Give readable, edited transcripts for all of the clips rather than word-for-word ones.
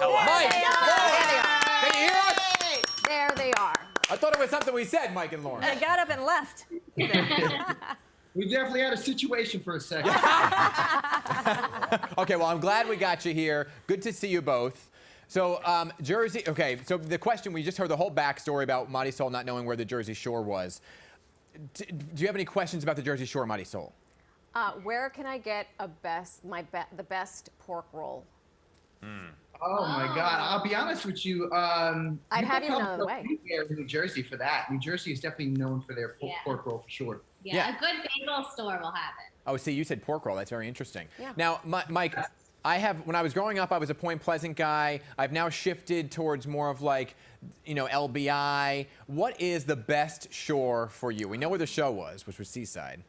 Mike, There Lauren, can you hear us? There they are. I thought it was something we said, Mike and Lauren. They got up and left. We definitely had a situation for a second. Okay, well, I'm glad we got you here. Good to see you both. So, Jersey, okay, so the question, we just heard the whole backstory about Marysol not knowing where the Jersey Shore was. Do you have any questions about the Jersey Shore, Marysol? Where can I get the best pork roll? Oh my God! I'll be honest with you. I'd have you another way. In New Jersey for that. New Jersey is definitely known for their pork roll for sure. Yeah, a good bagel store will have it. Oh, see, you said pork roll. That's very interesting. Yeah. Now, Mike, when I was growing up, I was a Point Pleasant guy. I've now shifted towards more of like, LBI. What is the best shore for you? We know where the show was, which was Seaside.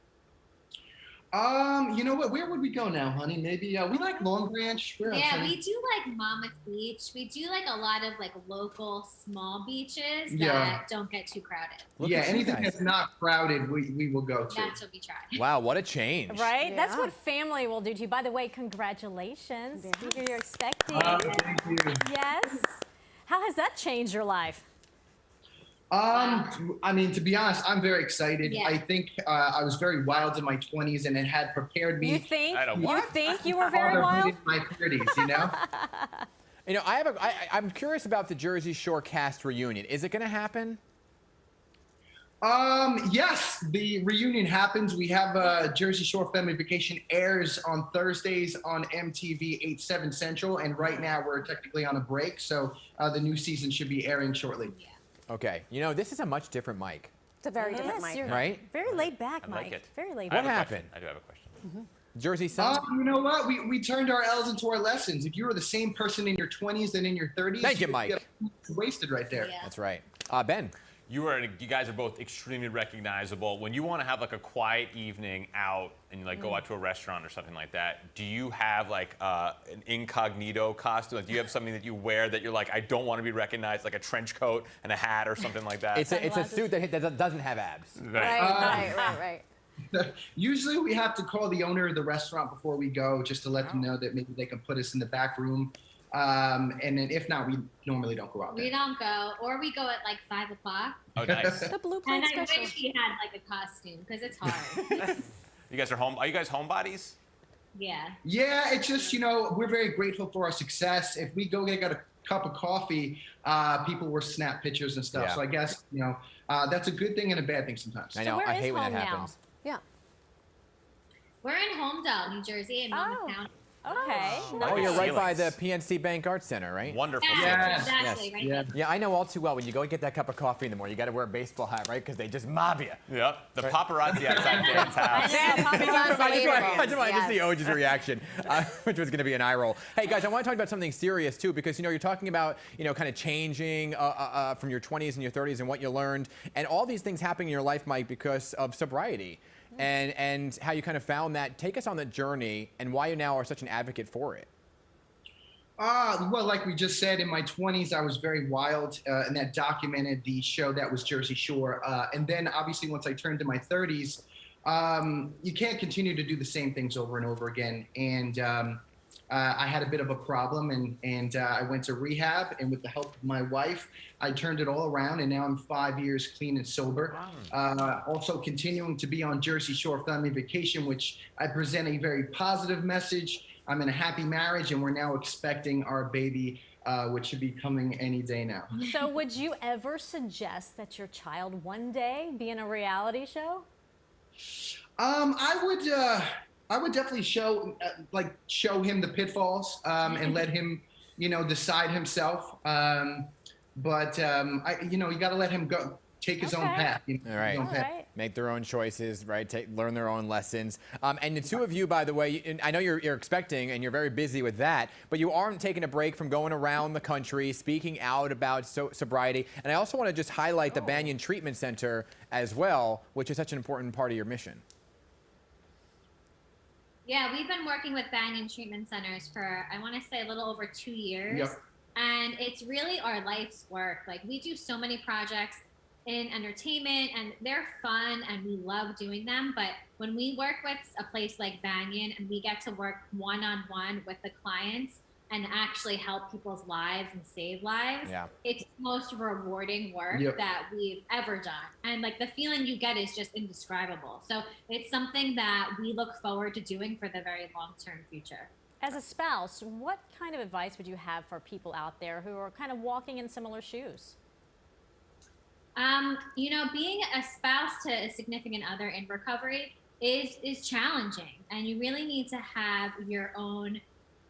You know what? Where would we go now, honey? Maybe we like Long Branch. Where else, Yeah, honey? we do like Monmouth Beach. We do like a lot of like local small beaches Yeah. that don't get too crowded. Look Yeah, at you anything guys. that's not crowded, we will go to. That's what we try. Wow, what a change. Right? That's Yeah. what family will do to you. By the way, congratulations. Yes. We hear you're expecting. Thank you. Yes. How has that changed your life? I mean, to be honest, I'm very excited. Yeah. I think I was very wild in my 20s, and it had prepared me. You think? I don't- You What? think you were very wild? In my 30s, you know. I'm curious about the Jersey Shore cast reunion. Is it going to happen? Yes, the reunion happens. We have Jersey Shore Family Vacation airs on Thursdays on MTV 8/7 Central, and right now we're technically on a break, so the new season should be airing shortly. Yeah. Okay. This is a much different Mike, It's a very different Yes, mic. you're right? very laid back, I Mike. like it. Very laid What back. happened? I do have a question. Jersey Sun? You know what? We turned our L's into our lessons. If you were the same person in your 20s and in your 30s, Thank you, Mike. It's wasted right there. Yeah. That's right. Ben? You guys are both extremely recognizable. When you want to have like a quiet evening out and you like go out to a restaurant or something like that, do you have like an incognito costume? Like, do you have something that you wear that you're like, I don't want to be recognized, like a trench coat and a hat or something like that? It's a suit that doesn't have abs. Right. Usually we have to call the owner of the restaurant before we go just to let them know that maybe they can put us in the back room. And then if not, we normally don't go out there. We don't go, or we go at like 5 o'clock. Oh, nice. The blue plate And I special. wish we had like a costume because it's hard. You guys are home. Are you guys homebodies? Yeah. Yeah, it's just, we're very grateful for our success. If we go get a cup of coffee, people will snap pictures and stuff. Yeah. So I guess, that's a good thing and a bad thing sometimes. I know. where I is hate when that home now? happens. Yeah. We're in Homedale, New Jersey, in Monmouth Oh. County. Okay. Oh, you're right by the Ceilings. PNC Bank Arts Center, right? Wonderful. Yeah, Yes. exactly. Yes. Right Yeah. there. Yeah, I know all too well. When you go and get that cup of coffee in the morning, you got to wear a baseball hat, right? Because they just mob you. Yep. The paparazzi outside Dan's house. I just wanted to see Yes. Oj's reaction, which was going to be an eye roll. Hey, guys, I want to talk about something serious, too, because, you're talking about, kind of changing from your 20s and your 30s and what you learned. And all these things happening in your life, Mike, because of sobriety and how you kind of found that. Take us on that journey and why you now are such an advocate for it. Well, like we just said, in my 20s, I was very wild, and that documented the show that was Jersey Shore. And then, obviously, once I turned to my 30s, you can't continue to do the same things over and over again. And I had a bit of a problem, and I went to rehab. And with the help of my wife, I turned it all around, and now I'm 5 years clean and sober. Also continuing to be on Jersey Shore Family Vacation, which I present a very positive message. I'm in a happy marriage, and we're now expecting our baby, which should be coming any day now. So would you ever suggest that your child one day be in a reality show? I would definitely show him the pitfalls and let him, decide himself. But you got to let him go, take his own path. All right. His own path. Right. Make their own choices, right? Learn their own lessons. And the two of you, by the way, and I know you're expecting and you're very busy with that, but you aren't taking a break from going around the country, speaking out about sobriety. And I also want to just highlight the Banyan Treatment Center as well, which is such an important part of your mission. Yeah, we've been working with Banyan Treatment Centers for, I want to say, a little over 2 years. Yep. And it's really our life's work. Like, we do so many projects in entertainment, and they're fun, and we love doing them. But when we work with a place like Banyan and we get to work one-on-one with the clients and actually help people's lives and save lives, Yeah. it's the most rewarding work Yep. that we've ever done. And like the feeling you get is just indescribable. So it's something that we look forward to doing for the very long-term future. As a spouse, what kind of advice would you have for people out there who are kind of walking in similar shoes? You know, being a spouse to a significant other in recovery is challenging, and you really need to have your own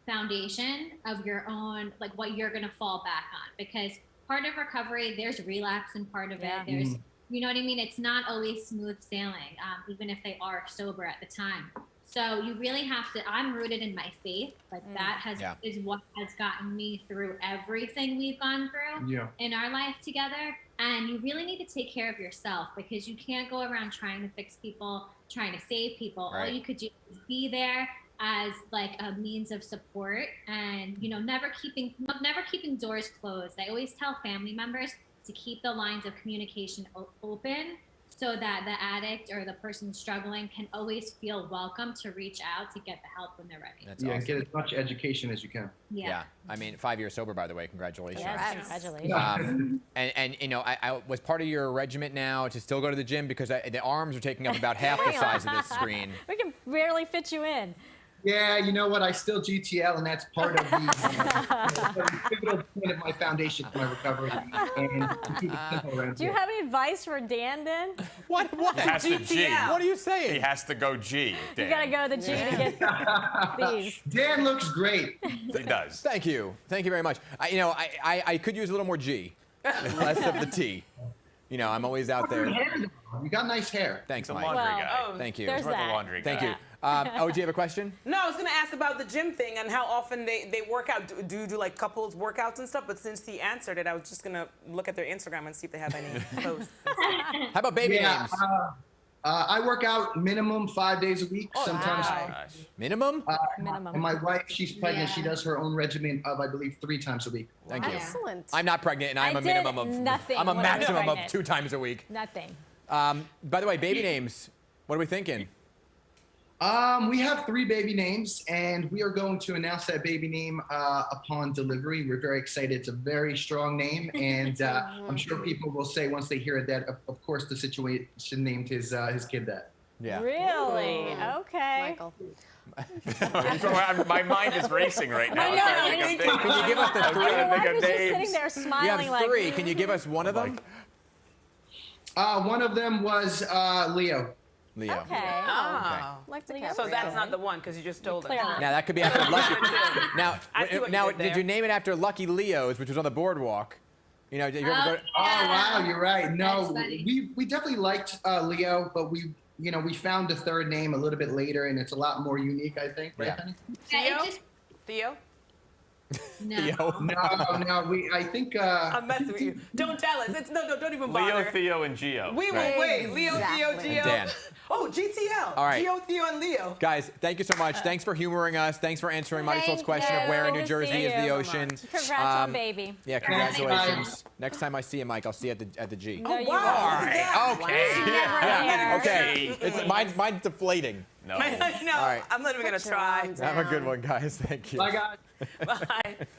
foundation of your own, like what you're going to fall back on, because part of recovery, there's relapse, and part of Yeah. it, there's, you know what I mean? It's not always smooth sailing, even if they are sober at the time. So you really have to, I'm rooted in my faith, like that is what has gotten me through everything we've gone through in our life together. And you really need to take care of yourself, because you can't go around trying to fix people, trying to save people. Right. All you could do is be there as like a means of support, and, you know, never keeping doors closed. I always tell family members to keep the lines of communication open, so that the addict or the person struggling can always feel welcome to reach out to get the help when they're ready. That's Yeah, awesome. get as much education as you can. Yeah. I mean, 5 years sober, by the way. Congratulations. Yes, Congrats. congratulations. And you know, I was part of your regiment now to still go to the gym, because the arms are taking up about half the size of this screen. We can barely fit you in. Yeah, you know what? I still GTL, and that's part of the pivotal point of my foundation for my recovery. And to keep it simple around Do you here. have any advice for Dan, then? What? He has to G. What are you saying? He has to go G. Dan. You gotta go to the G to get these. Dan looks great. He does. Thank you. Thank you very much. You know, I could use a little more G, less of the T. You know, I'm always out there. You got nice hair. Thanks, The Mike. laundry Well, guy. Thank you. there's About the that. laundry Thank guy. you. Oh, do you have a question? No, I was going to ask about the gym thing and how often they work out. Do you do like couples workouts and stuff? But since he answered it, I was just going to look at their Instagram and see if they have any posts. How about baby Yeah, names? I work out minimum 5 days a week. Sometimes. wow. Gosh. Minimum? Minimum. And my wife, she's pregnant. Yeah. She does her own regimen of, I believe, 3 times a week. Thank you. Excellent. I'm not pregnant, and I'm I a did minimum of nothing I'm a when I was maximum of pregnant. 2 times a week. Nothing. By the way, baby names. What are we thinking? We have 3 baby names, and we are going to announce that baby name upon delivery. We're very excited. It's a very strong name, and I'm sure people will say once they hear it that, of course, the situation named his kid that. Yeah. Really? Okay. Michael. My mind is racing right now. I know, I'm trying to think of Can you give us the I'm 3? trying to Why think of was just names. sitting there You smiling have like 3. Can you give us one of them? One of them was Leo. Leo. Okay. Oh. Like So DiCaprio. So that's not the one because you just told us. Clear. Now that could be after Lucky. Now, I see what you did did there. you name it after Lucky Leo's, which was on the boardwalk? You know, did you ever go? Oh wow, you're right. No, That's funny. we definitely liked Leo, but we found a third name a little bit later, and it's a lot more unique, I think. Right, Yeah. honey? Yeah, Theo? it just, Theo? no. Theo. No, I think. I'm messing with you. Don't tell us. No, don't even bother. Leo, Theo, and Gio. We will Right. wait. Leo, Theo, Exactly. Gio. Dan. Oh, GTL. All right. Gio, Theo, and Leo. Guys, thank you so much. Thanks for humoring us. Thanks for answering Marysol's Thank question of you. where in New Good to Jersey see is the you. ocean. Congrats on Um, baby. Yeah, congratulations. Next time I see you, Mike, I'll see you at the G. No, you wow. won't. Okay. Never Yeah. here. Okay. It's mine's deflating. No. I know. All right. I'm not even going to Put your try. arms Have a down. good one, guys. Thank you. Bye, guys. Bye.